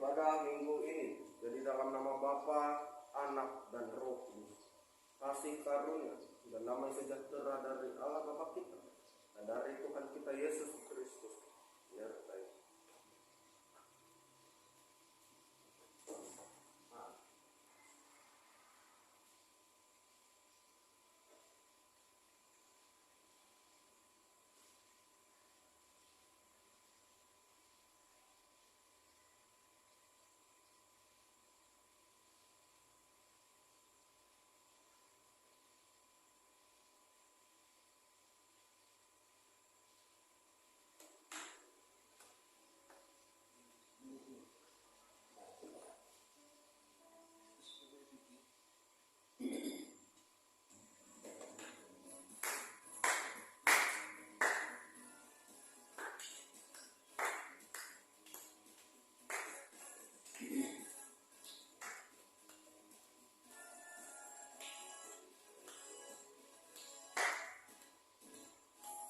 Pada minggu ini, jadi dalam nama Bapa, Anak, dan Roh Kudus, kasih karunia dan damai sejahtera dari Allah Bapa kita dan dari Tuhan kita Yesus Kristus menyertai.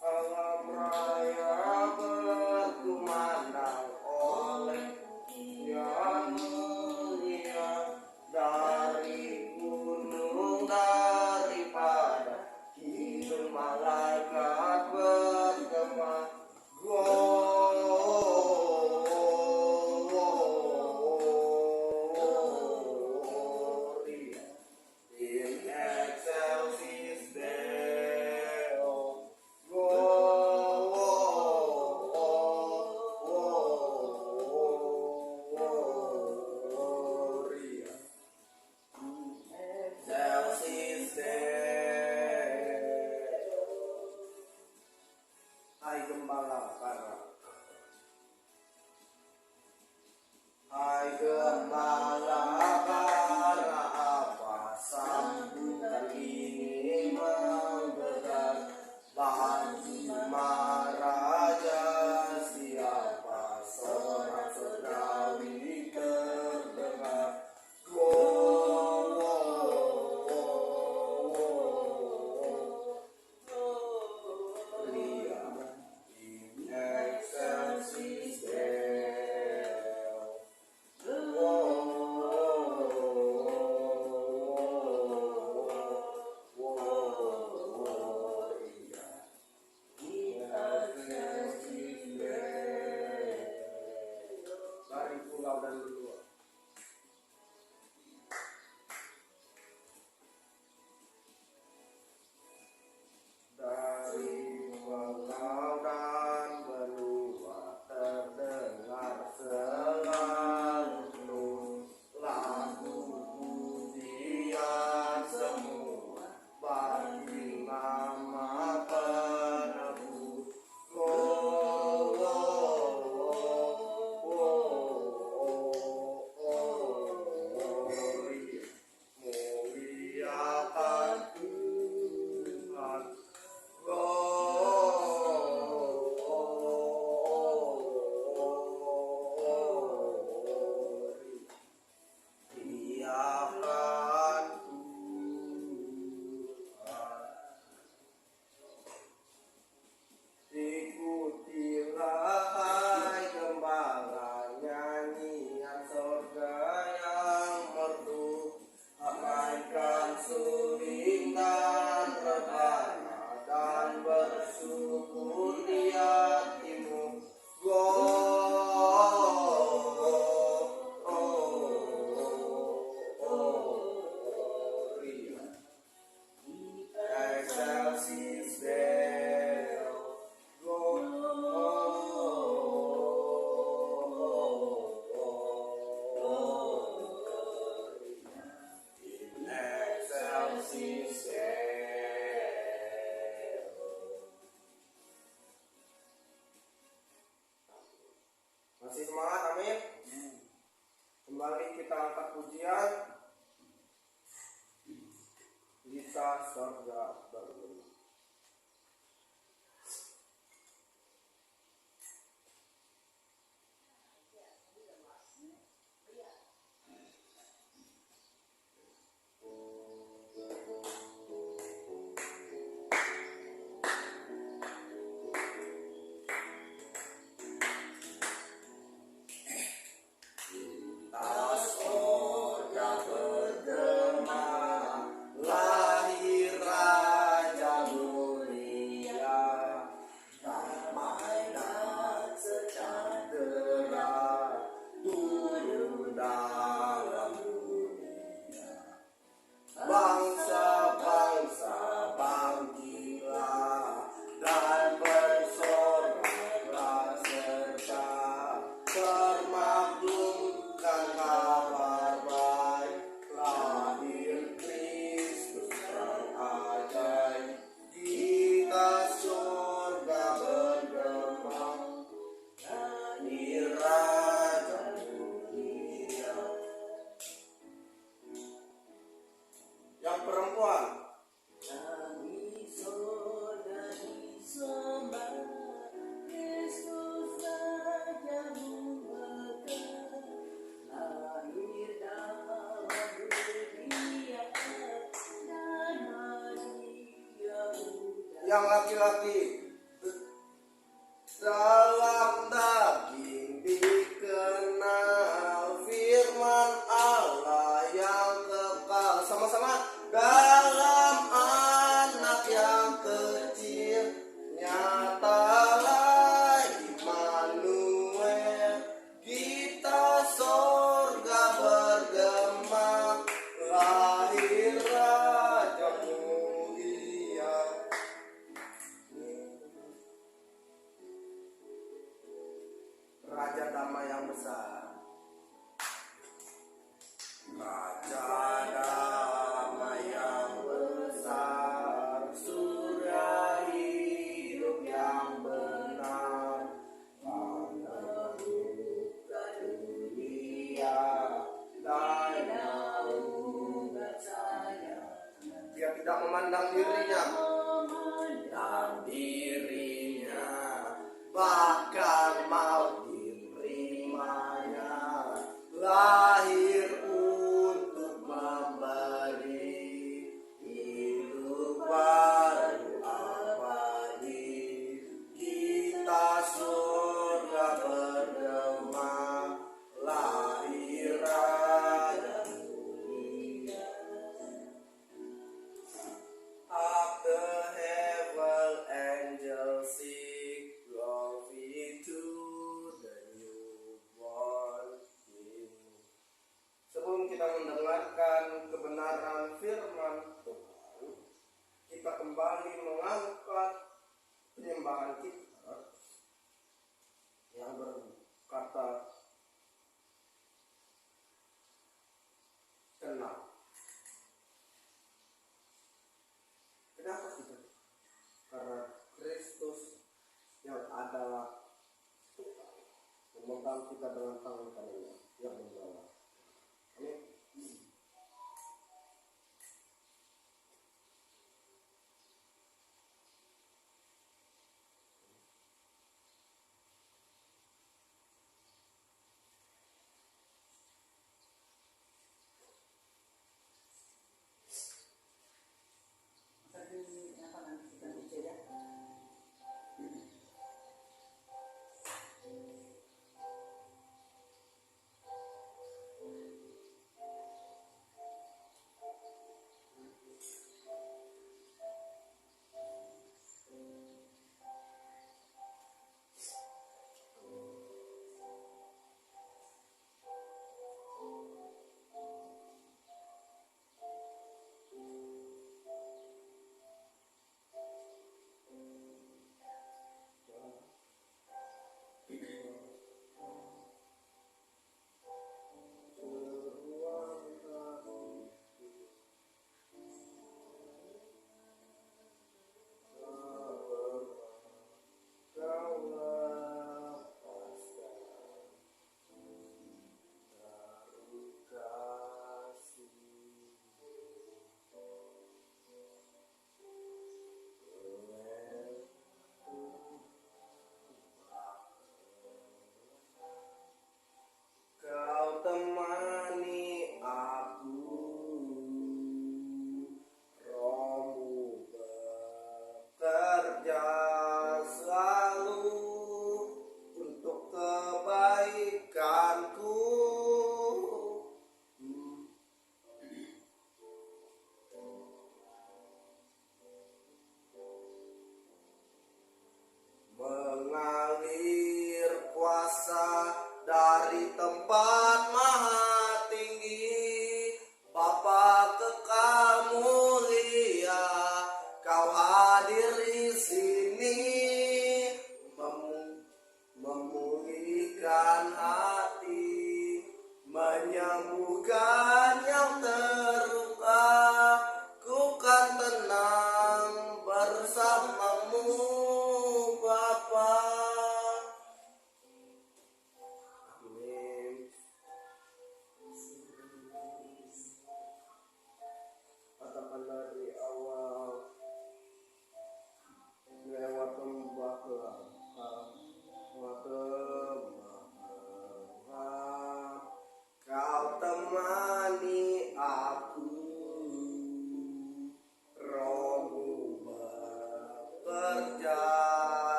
Alam raya berkumandang oleh yang mulia dari gunung daripada hidung malaikat bergema. Gloria in excelsis Deo. Gloria excelsis Deo. Hai gembala para, hai gembala para, apa sambutan ini menggegar bagi Maharaja siapa seorang surgawi terdengar. Gloria in excelsis Deo. Dari pulau dan benua, dari pulau dan benua terdengar selalu lagu pujian semua bagi nama penebus. Gloria, muliakan Tuhan. Muliakan Tuhan. Ikutilah hai gembala nyanyian sorga yang merdu, mainkan suling dan rebana dan bersyukur di hatimu. Gloria excelsis Deo. In excelsis Deo. Masih semangat, amin. Kembali kita angkat pujian kita surga bergema. yang laki-laki dalam daging dikenal firman Allah yang kekal. Sama-sama. Dalam anak yang kecil nyatalah Immanuel, kita sorga bergema, lahir Raja mulia. Raja damai yang besar, Raja damai yang besar, surga hidup yang benar, membuka dunia dan mengubah saya. Dia tidak memandang dirinya, bahkan mau diterimanya, lahir untuk memberi hidup baru abadi. Kita surga bergema, lahir Raja mulia. Up the heaven angels sing, glory to the newborn King. Sebelum kita mendengarkan kebenaran firman Tuhan, kita kembali mengangkat penyembahan kita yang berkata kenal. Kenapa kita? Karena Kristus yang adalah Tuhan memegang kita dengan tangan kanannya yang membawa. Amin.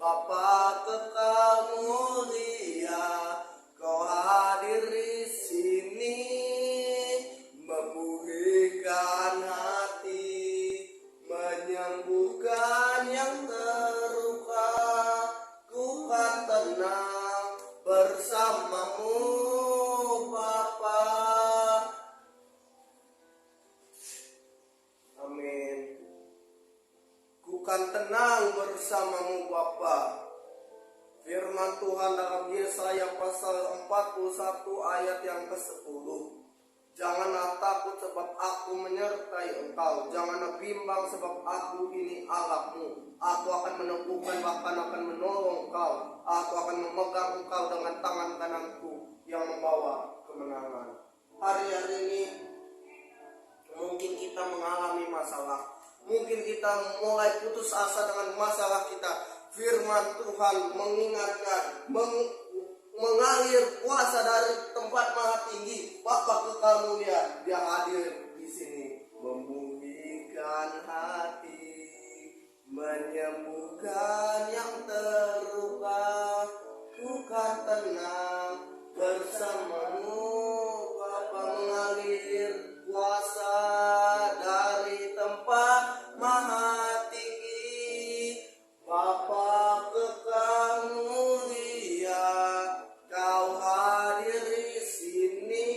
Bapa kekal mulia, Kau hadir di sini, memulihkan hati, menyembuhkan yang terluka. Ku kan tenang bersamamu, Bapa. Amin. Ku kan tenang bersamamu, Bapa. Firman Tuhan dalam Yesaya pasal 41 ayat yang ke-10. Janganlah takut sebab aku menyertai engkau. Janganlah bimbang sebab aku ini Allahmu. Aku akan meneguhkan, bahkan akan menolong engkau. Aku akan memegang engkau dengan tangan kananku yang membawa kemenangan. Hari-hari ini mungkin kita mengalami masalah. Mungkin kita mulai putus asa dengan masalah kita. Firman Tuhan mengingatkan, mengalir kuasa dari tempat maha tinggi. Bapa kekal mulia, Dia hadir di sini, memulihkan hati, menyembuhkan yang terluka. Ku kan tenang bersamamu, Bapa. Mengalir kuasa dari tempat maha tinggi. Bapa kekal mulia, Kau hadir di sini,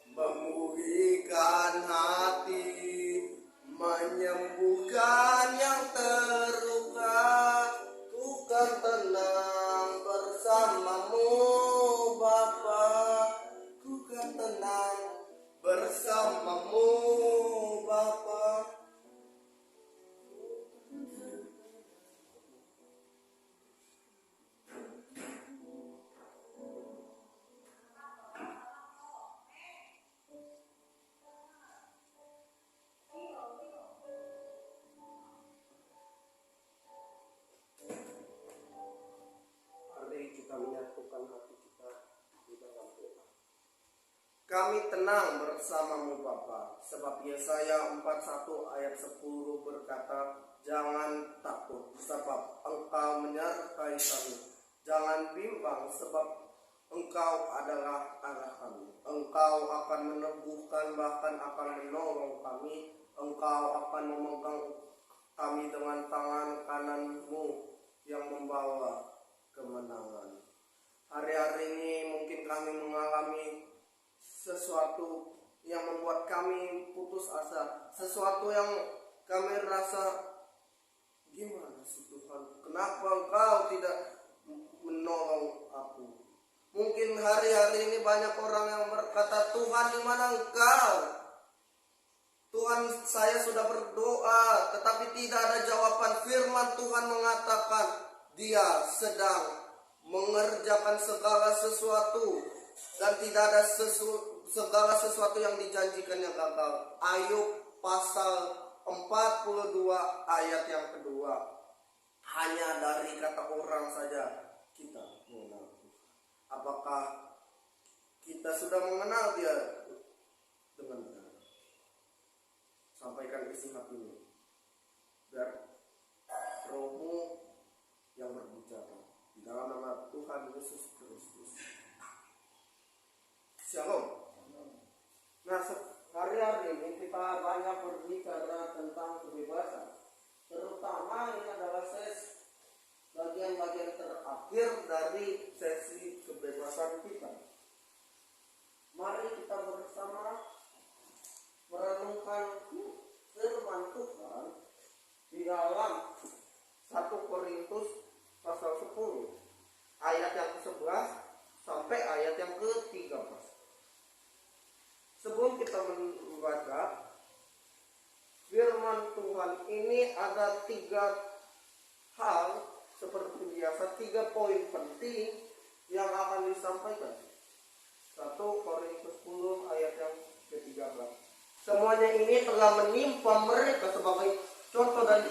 memulihkan hati, menyembuhkan yang terluka. Ku kan tenang bersamamu, Bapa. Ku kan tenang bersamamu, Bapa. Mari kita menyatukan hati kita di dalam doa. Kami tenang bersamamu, Bapa, sebab Yesaya 41 ayat 10 berkata, jangan takut sebab Engkau menyertai kami. Jangan bimbang sebab Engkau adalah Allah kami. Engkau akan meneguhkan, bahkan akan menolong kami. Engkau akan memegang kami dengan tangan kananmu yang membawa kemenangan. Hari-hari ini mungkin kami mengalami sesuatu yang membuat kami putus asa, sesuatu yang kami rasa, gimana sih Tuhan, kenapa Engkau tidak menolong aku? Mungkin hari-hari ini banyak orang yang berkata, Tuhan di mana Engkau? Tuhan, saya sudah berdoa tetapi tidak ada jawaban. Firman Tuhan mengatakan Dia sedang mengerjakan segala sesuatu dan tidak ada segala sesuatu yang dijanjikannya gagal. Ayub pasal 42 ayat yang kedua. Hanya dari kata orang saja kita mengenal. Apakah kita sudah mengenal Dia dengan benar? Sampaikan isi hatimu, biar rohmu yang berbicara di dalam nama Tuhan Yesus Kristus. Shalom. Nah, hari-hari ini kita banyak berbicara tentang kebebasan. Terutama ini adalah bagian-bagian terakhir dari sesi kebebasan kita. Mari kita bersama merenungkan firman Tuhan di dalam 1 Korintus pasal 10 ayat yang ke-11 sampai ayat yang ke-13. Sebelum kita membaca firman Tuhan ini, ada 3 hal seperti biasa, 3 poin penting yang akan disampaikan. 1 Korintus 10 ayat yang ke-13. Semuanya ini telah menimpa mereka sebagai contoh dan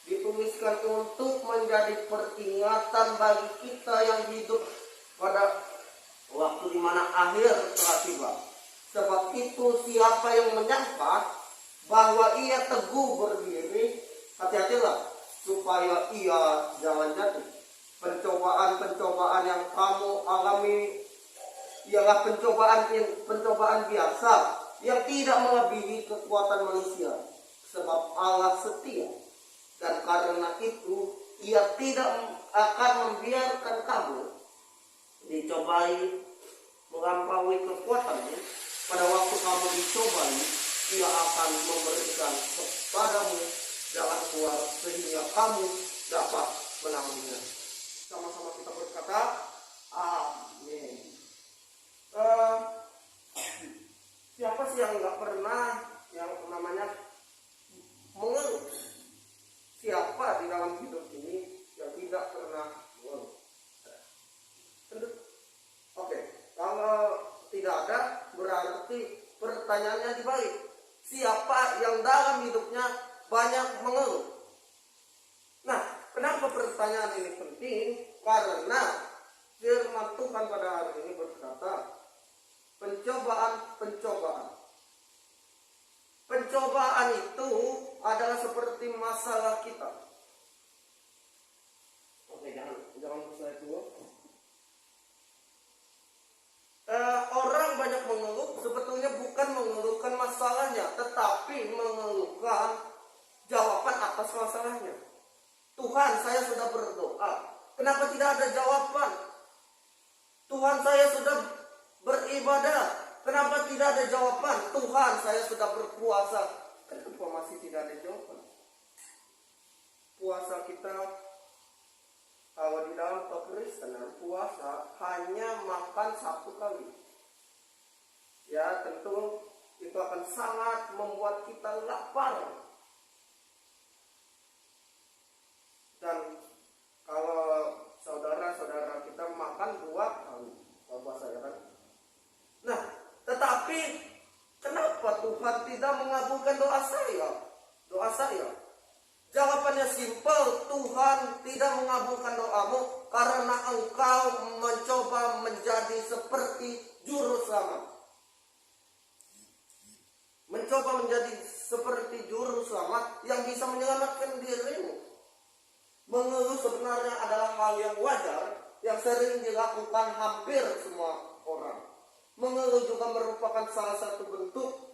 dituliskan untuk menjadi peringatan bagi kita yang hidup pada waktu di mana akhir telah tiba. Sebab itu siapa yang menyangka bahwa ia teguh berdiri, hati-hatilah. supaya ia jangan jatuh. Pencobaan-pencobaan yang kamu alami ialah pencobaan biasa yang tidak melebihi kekuatan manusia, sebab Allah setia, dan karena itu ia tidak akan membiarkan kamu dicobai melampaui kekuatanmu. Pada waktu kamu dicobai, ia akan memberikan kepadamu jalan keluar sehingga kamu dapat menanggungnya. Sama-sama kita berkata, amin. Siapa sih yang nggak pernah yang namanya mengeluh? Siapa di dalam hidup ini yang tidak pernah mengeluh? Oke, kalau tidak ada, berarti pertanyaannya dibalik. Siapa yang dalam hidupnya banyak mengeluh? Nah, kenapa pertanyaan ini penting? Karena firman Tuhan pada hari ini berkata, Pencobaan itu adalah seperti masalah kita. Oke, jangan saya dulu. Orang banyak mengeluh, sebetulnya bukan mengeluhkan masalahnya, tetapi mengeluhkan jawaban atas masalahnya. Tuhan, saya sudah berdoa, kenapa tidak ada jawaban? Tuhan, saya sudah beribadah, kenapa tidak ada jawaban? Tuhan, saya sudah berpuasa, kenapa masih tidak ada jawaban? Puasa kita, kalau di dalam kekristenan, puasa hanya makan 1 kali. Ya, tentu itu akan sangat membuat kita lapar. Dan kalau saudara-saudara kita makan 2 kali kalau puasa, ya kan? Nah, tetapi kenapa Tuhan tidak mengabulkan doa saya? Jawabannya simpel, Tuhan tidak mengabulkan doamu karena engkau mencoba menjadi seperti juru selamat. Mencoba menjadi seperti juru selamat yang bisa menyelamatkan dirimu. Mengeluh sebenarnya adalah hal yang wajar yang sering dilakukan hampir semua orang. Mengeluh juga merupakan salah satu bentuk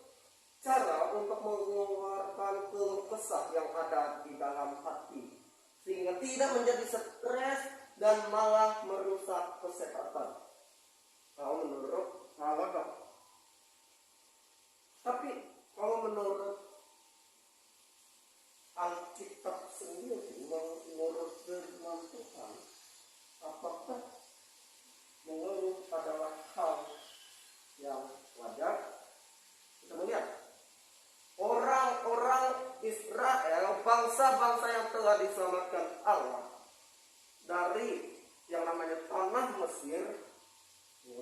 cara untuk mengeluarkan keluh kesah yang ada di dalam hati, sehingga tidak menjadi stres dan malah merusak kesehatan. Kalau menurut sahabat, tapi kalau menurut Alkitab sendiri, menurut firman Tuhan, apakah mengeluh adalah hal yang wajar? Kita melihat orang-orang Israel, bangsa-bangsa yang telah diselamatkan Allah dari yang namanya tanah Mesir, juga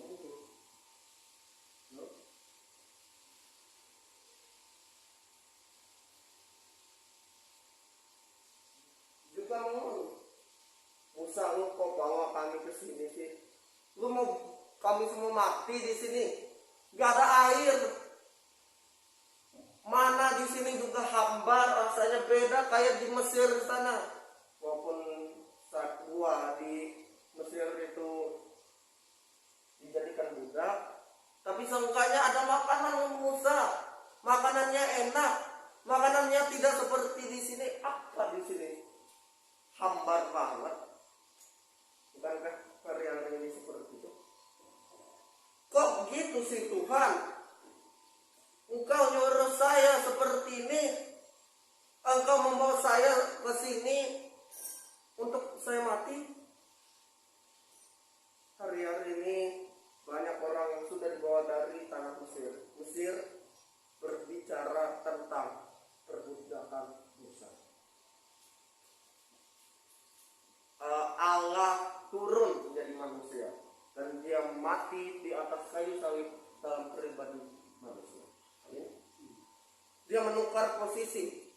mengeluh. Musa, lu kok bawa kami ke sini sih? Lu mau kami semua mati di sini? Gak ada air. Mana di sini juga hambar, rasanya beda kayak di Mesir sana. Walaupun saat gua di Mesir itu dijadikan budak, tapi seenggaknya ada makanan Musa. Makanannya enak, makanannya tidak seperti di sini. Apa di sini? Hambar banget. Bukankah karya ini seperti itu? Kok gitu sih Tuhan? Engkau nyuruh saya seperti ini, engkau membawa saya ke sini untuk saya mati. Hari-hari ini banyak orang yang sudah dibawa dari tanah Mesir. Mesir berbicara tentang perbudakan Musa. Allah turun menjadi manusia dan dia mati di atas kayu salib dalam pribadi manusia. Dia menukar posisi.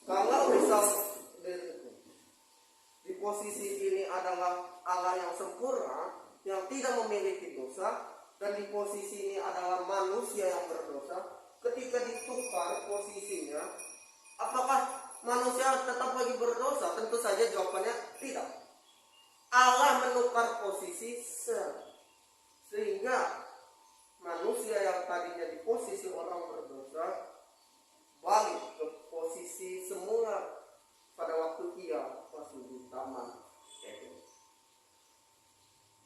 Kalau misal di posisi ini adalah Allah yang sempurna, yang tidak memiliki dosa, dan di posisi ini adalah manusia yang berdosa, ketika ditukar posisinya, Tentu saja jawabannya tidak. Allah menukar posisi sehingga manusia yang tadinya di posisi orang berdosa balik ke posisi semula pada waktu ia masih di taman Eden.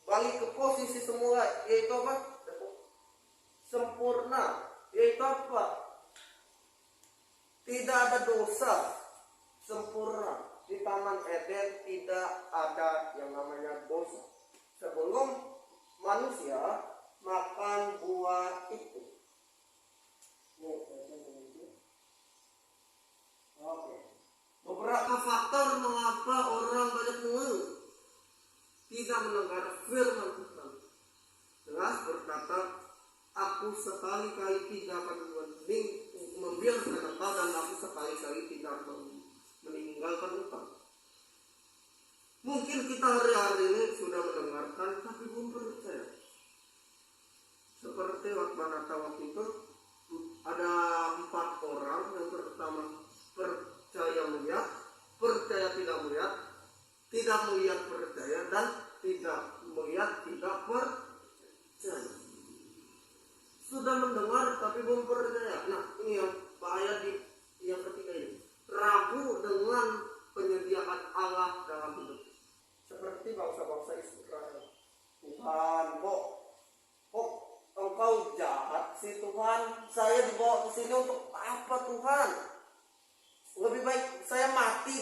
Balik ke posisi semula, yaitu apa? Sempurna, yaitu apa? Tidak ada dosa, sempurna. Di taman Eden tidak ada yang namanya dosa. Sebelum manusia makan buah itu. Oke. Beberapa faktor mengapa orang banyak mengeluh tidak mendengar firman Tuhan. Jelas berkata, aku sekali-kali tidak akan membiarkan engkau dan aku sekali-kali tidak meninggalkan engkau. Mungkin kita hari-hari ini sudah mendengarkan tapi belum percaya. Seperti waktu itu ada 4 orang yang pertama percaya melihat, percaya tidak melihat, tidak melihat percaya, dan tidak melihat tidak percaya. Sudah mendengar tapi belum percaya. Nah, ini yang bahaya di yang ketiga ini. Ragu dengan penyediaan Allah dalam hidup. Seperti bangsa-bangsa Israel. Tuhan, kok engkau jahat sih Tuhan? Saya dibawa ke sini untuk apa Tuhan? Lebih baik saya mati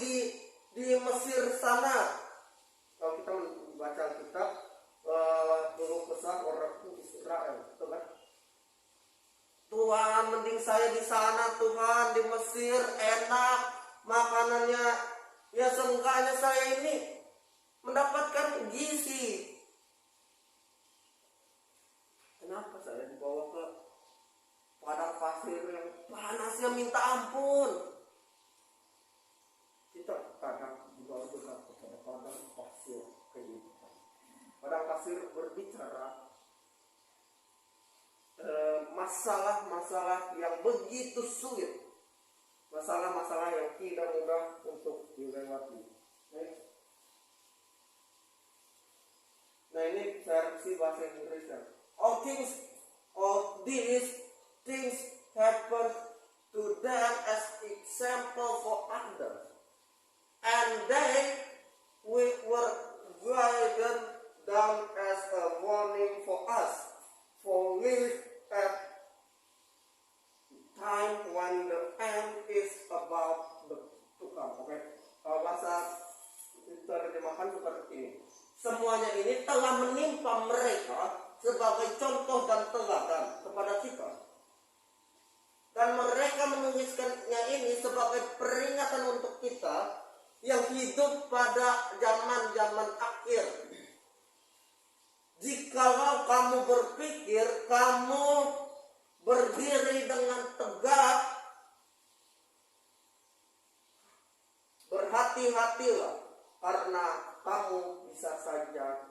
di Mesir sana. Kalau kita membaca kitab dulu kesah orang Israel, betul kan? Tuhan, mending saya di sana Tuhan, di Mesir enak makanannya. Ya seenggaknya saya ini mendapatkan gizi. Kenapa saya dibawa ke padang pasir yang panasnya minta ampun? Kita kadang dibawa juga kepada padang pasir kehidupan. Padang pasir berbicara masalah-masalah yang begitu sulit, masalah-masalah yang tidak mudah untuk dilewati. Nah ini versi bahasa Inggrisnya. All these things happen to them as example for others, and they were written down as a warning for us. For live at time when the end is about to come. Oke. Kalau bahasa diterjemahkan seperti ini. Semuanya ini telah menimpa mereka sebagai contoh dan teladan kepada kita. Dan mereka menuliskannya ini sebagai peringatan untuk kita yang hidup pada zaman-zaman akhir. Jikalau kamu berpikir kamu berdiri dengan tegak, berhati-hatilah karena kamu bisa saja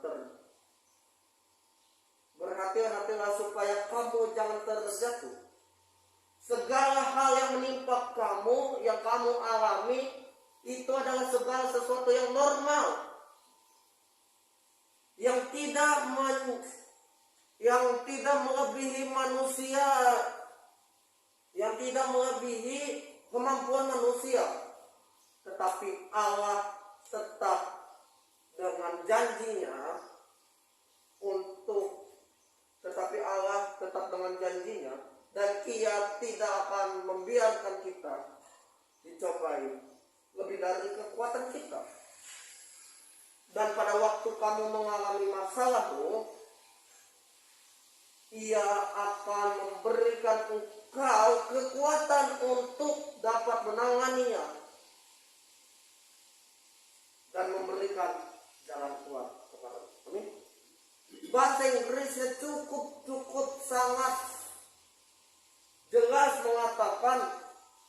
berhati-hatilah supaya kamu jangan terjatuh. Segala hal yang menimpa kamu, yang kamu alami, itu adalah segala sesuatu yang normal, yang tidak melebihi manusia, yang tidak melebihi kemampuan manusia. Tetapi Allah tetap dengan janjinya dan Ia tidak akan membiarkan kita dicobai lebih dari kekuatan kita. Dan pada waktu kamu mengalami masalahmu, Ia akan memberikan engkau kekuatan untuk dapat menanganinya dan memberikan jalan keluar kepada kami. Bahasa Inggrisnya cukup sangat jelas mengatakan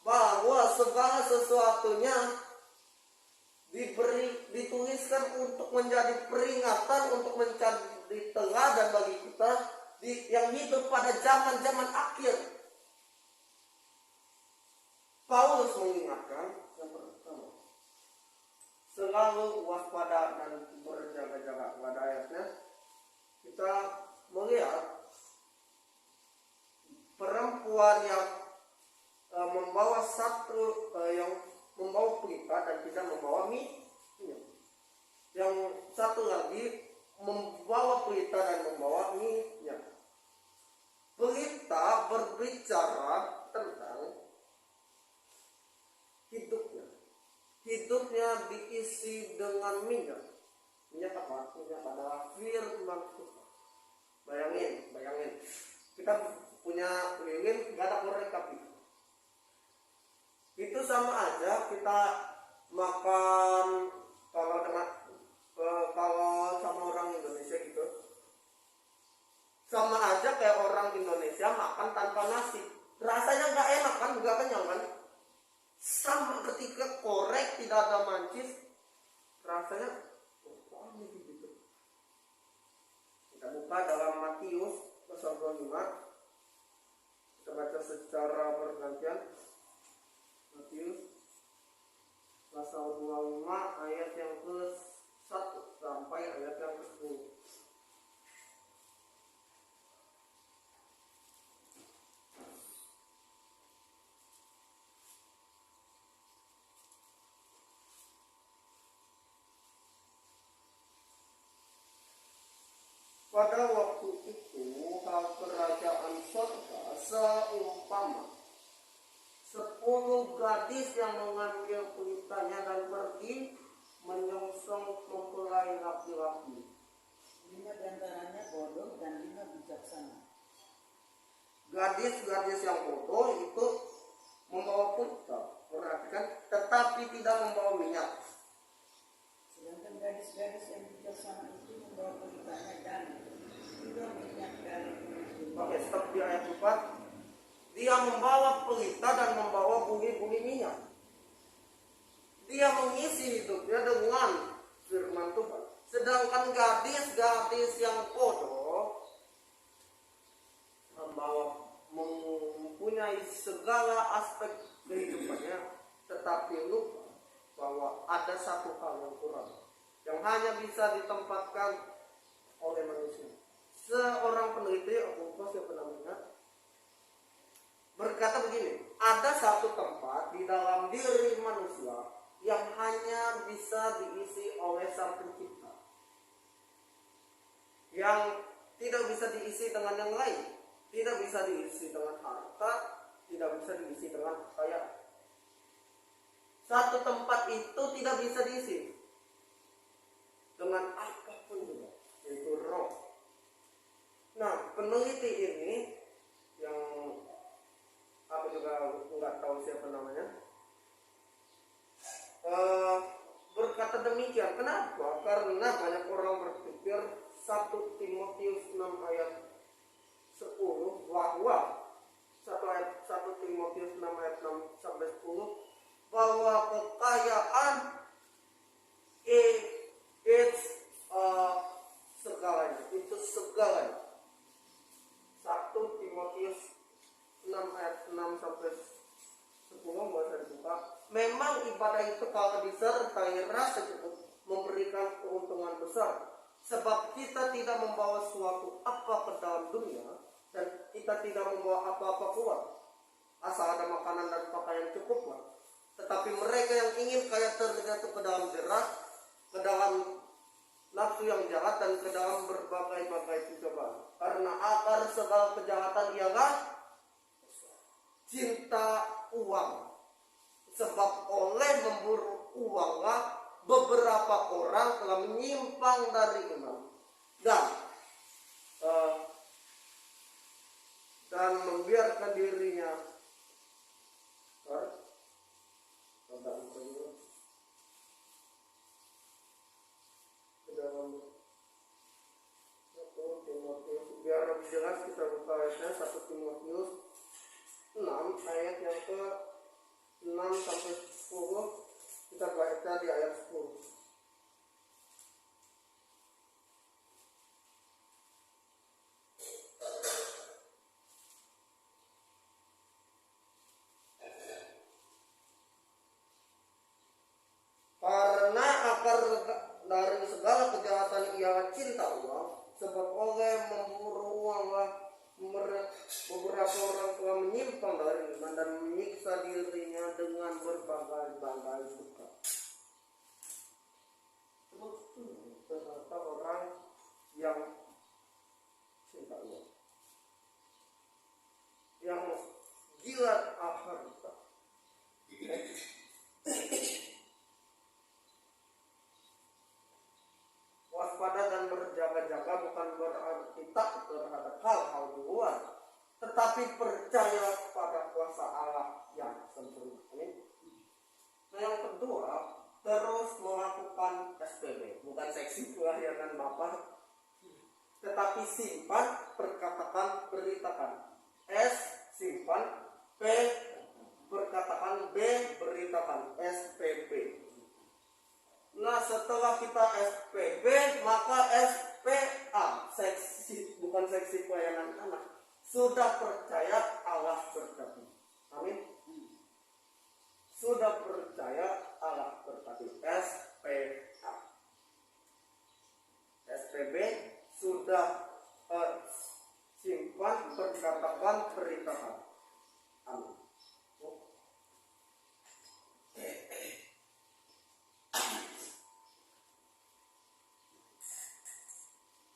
bahwa segala sesuatunya dituliskan untuk menjadi peringatan, untuk menjadi teladan bagi kita yang hidup pada zaman-zaman akhir. Paulus mengingatkan yang pertama, selalu waspada dan berjaga-jaga. Pada ayatnya kita melihat perempuan yang membawa yang membawa pelita dan tidak membawa minyak. Yang satu lagi membawa pelita dan membawa minyak. Pelita berbicara tentang hidupnya diisi dengan minyak. Minyak apa? Minyak adalah firman Tuhan. Bayangin. Kita punya lilin, gak ada korek api. Itu sama aja kita makan kalau sama orang Indonesia gitu. Sama aja kayak orang Indonesia makan tanpa nasi. Rasanya gak enak kan, gak kenyang kan. Sama ketika korek tidak ada mancis, rasanya aneh gitu. Kita buka dalam Matius pasal 25. Kita baca secara bergantian. Matius pasal 25 ayat yang ke-1 sampai ayat yang ke-10. Pada waktu itu hal kerajaan surga seumpama 10 gadis yang mengambil pelitanya dan pergi menyongsong mempelai laki-laki. 5 diantaranya bodoh dan 5 bijaksana. Gadis-gadis yang bodoh itu membawa pelita, perhatikan, tetapi tidak membawa minyak. Sedangkan gadis-gadis yang bijaksana itu membawa pelitanya dan juga minyak dari emas. Oke, stop di ayat 4. Dia membawa pelita dan membawa bumi-bumi minyak. Dia mengisi hidupnya dengan firman Tuhan. Sedangkan gadis-gadis yang bodoh mempunyai segala aspek kehidupannya, tetapi lupa bahwa ada satu hal yang kurang, yang hanya bisa ditempatkan oleh manusia. Seorang peneliti, siapa namanya, berkata begini, ada satu tempat di dalam diri manusia yang hanya bisa diisi oleh Sang Pencipta, yang tidak bisa diisi dengan yang lain, tidak bisa diisi dengan harta, tidak bisa diisi dengan kekayaan. Satu tempat itu tidak bisa diisi dengan apapun juga, yaitu roh. Nah, peneliti ini yang aku juga nggak tahu siapa namanya, berkata demikian. Kenapa? Karena banyak orang berpikir 1 Timotius 6 ayat 10 bahwa 1 Timotius 6 ayat 6 sampai 10 bahwa kekayaan segalanya, itu segalanya. 1 Timotius 6 ayat 6 sampai 10 nggak usah dibuka. Memang ibadah itu kalau disertai rasa cukup memberikan keuntungan besar, sebab kita tidak membawa suatu apa ke dalam dunia dan kita tidak membawa apa-apa keluar. Asal ada makanan dan pakaian cukuplah. Tetapi mereka yang ingin kaya terjatuh ke dalam jerat, ke dalam nafsu yang jahat dan ke dalam berbagai-bagai pencobaan. Karena akar segala kejahatan ialah cinta uang. Sebab oleh memburu uanglah beberapa orang telah menyimpang dari iman dan membiarkan dirinya biar lebih jelas kita buka ayatnya 1 Timotius 6 ayat yang ke 6 sampai 10. Kita baca di ayat 10. Karena akan beberapa orang telah menyimpang dari iman dan menyiksa dirinya dengan berbagai-bagai duka. Betul, ternyata orang yang cinta uang, yang gila harta. Waspada dan berjaga-jaga bukan berarti takut terhadap hal-hal di luar, tetapi percaya pada kuasa Allah yang sempurna. Amin. Nah, yang kedua, terus melakukan SPB, bukan seksi pelayanan Bapak, tetapi simpan, perkatakan, beritakan. S, simpan. P, perkatakan. B, beritakan. SPB. Nah, setelah kita SPB, maka SPA, seksi, bukan seksi pelayanan anak, sudah percaya Allah berkati. Amin. Sudah percaya Allah berkati. SPA. SPB sudah simpan, perkatakan, beritakan. Amin.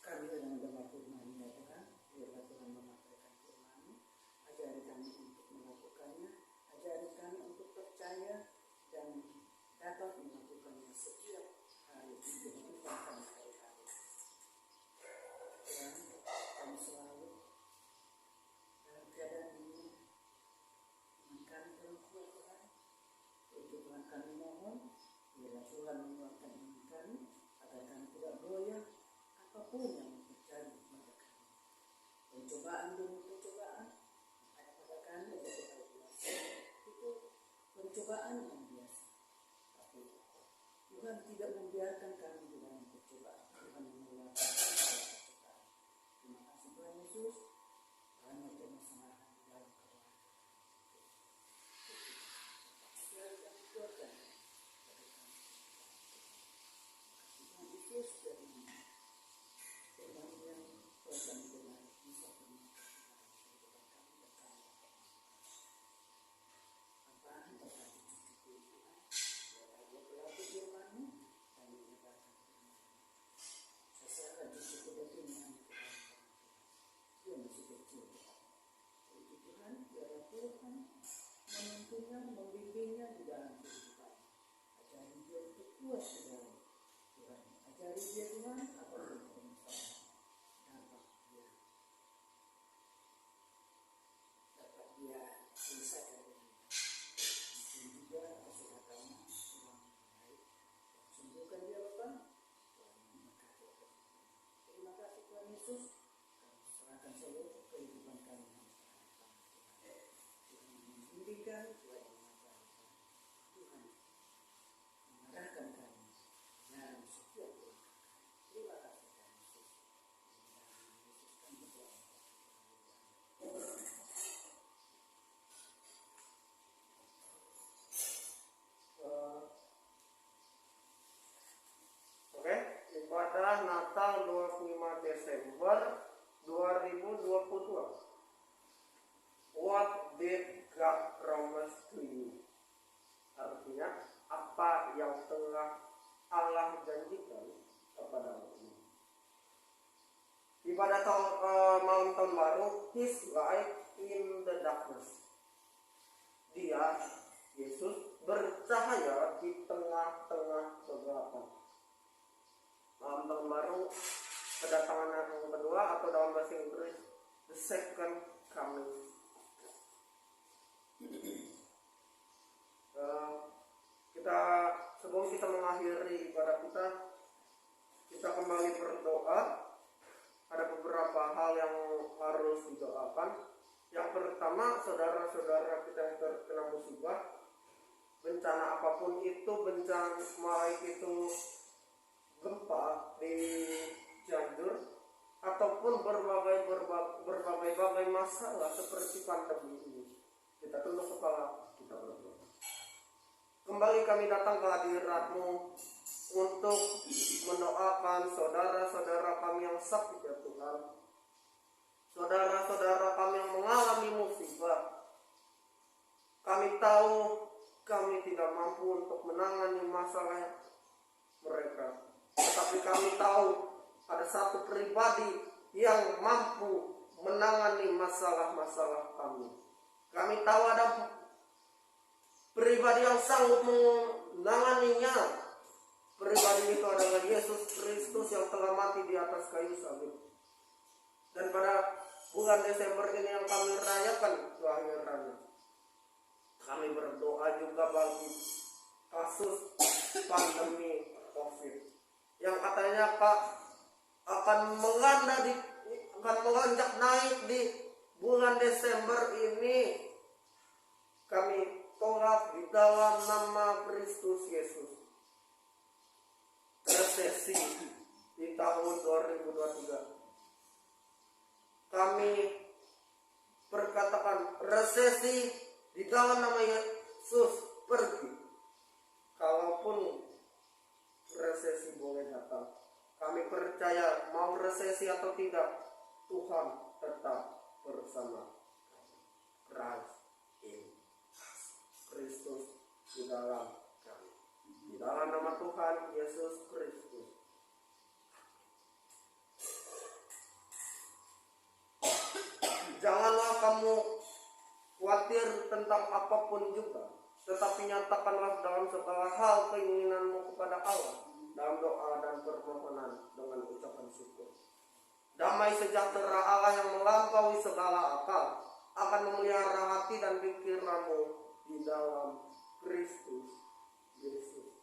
Kami sedang mendengar firman ya Tuhan, biarlah Tuhan memakai firman-Mu, ajari kami untuk melakukannya, ajari kami untuk percaya dan dapat melakukannya setiap hari di kehidupan kami hari-hari. Dan kami selalu dalam keadaan ini dengan kami dalam kuat Tuhan, yaitu Tuhan kami mohon, biarlah Tuhan menguatkan iman kami agar kami tidak goyah apapun yang terjadi pada kami. Pencobaan demi pencobaan ada pada kami adalah hal biasa. Itu pencobaan yang biasa. Tapi Tuhan tidak membiarkan kami di dalam pencobaan. Tuhan mengeluarkan kami dari pencobaan. Terima kasih Tuhan Yesus. Banyak permasalahan di dalam keluarga. Tuhan yang dikuatkan pada kami. Tuhan Yesus dan firman yang Tuhan dengar bisa bermanfaat kehidupan kami dan kami. Apa yang Tuhan cukupi Tuhan, biarlah dia berlaku firman-Mu dan menyebarkan firman-Mu. Saya serahkan cukup kepada firman Tuhan. Dia masih kecil Tuhan. Itu Tuhan, biarlah Tuhan menuntunnya, membimbingnya di dalam kehidupan. Ajari dia untuk kuat di dalam Tuhan. Ajari dia Tuhan apapun permasalahan. Dapat dia selesaikan dengan dan juga kesehatannya kurang baik. Sembuhkan dia Bapa. Tuhan memberkati Bapa. Terima kasih Tuhan Yesus. Kami serahkan seluruh kehidupan kami. Tuhan membimbingkan, Tuhan mengajarkan, Tuhan mengarahkan kami dalam setiap langkah. Terima kasih Tuhan Yesus. Yesus kami berdoa. Oke, ibadah Natal 25 Desember 2022. What did God promise to you? Artinya, apa yang telah Allah janjikan kepadamu? Ibadah malam tahun baru, His light in the darkness. Dia, Yesus, bercahaya di tengah-tengah kegelapan. Malam tahun baru, kedatangan yang kedua atau dalam bahasa Inggris, the second coming. Kita sebelum kita mengakhiri ibadah kita kembali berdoa. Ada beberapa hal yang harus didoakan. Yang pertama, saudara-saudara kita yang terkena musibah, bencana apapun itu, bencana baik itu gempa di Cianjur ataupun berbagai masalah seperti pandemi ini, kita tunduk kepala, kita berdoa. Kembali kami datang ke hadirat-Mu untuk mendoakan saudara-saudara kami yang sakit ya Tuhan. saudara-saudara kami yang mengalami musibah. Kami tahu kami tidak mampu untuk menangani masalah mereka. Tetapi kami tahu ada satu pribadi yang mampu menangani masalah-masalah kami. Kami tahu ada pribadi yang sanggup menanganinya. Pribadi itu adalah Yesus Kristus yang telah mati di atas kayu salib. Dan pada bulan Desember ini yang kami rayakan kelahirannya, kami berdoa juga bagi kasus pandemi COVID yang katanya akan melonjak naik di bulan Desember ini. Kami tolak di dalam nama Kristus Yesus. Resesi di tahun 2023. Kami perkatakan resesi di dalam nama Yesus pergi. Kalaupun resesi boleh datang, kami percaya mau resesi atau tidak, Tuhan tetap bersama. Christ in Kristus di dalam kami. Di dalam nama Tuhan Yesus Kristus. Janganlah kamu khawatir tentang apapun juga, tetapi nyatakanlah dalam segala hal keinginanmu kepada Allah dalam doa dan permohonan dengan ucapan syukur. Damai sejahtera Allah yang melampaui segala akal akan memelihara hati dan pikiranmu di dalam Kristus Yesus.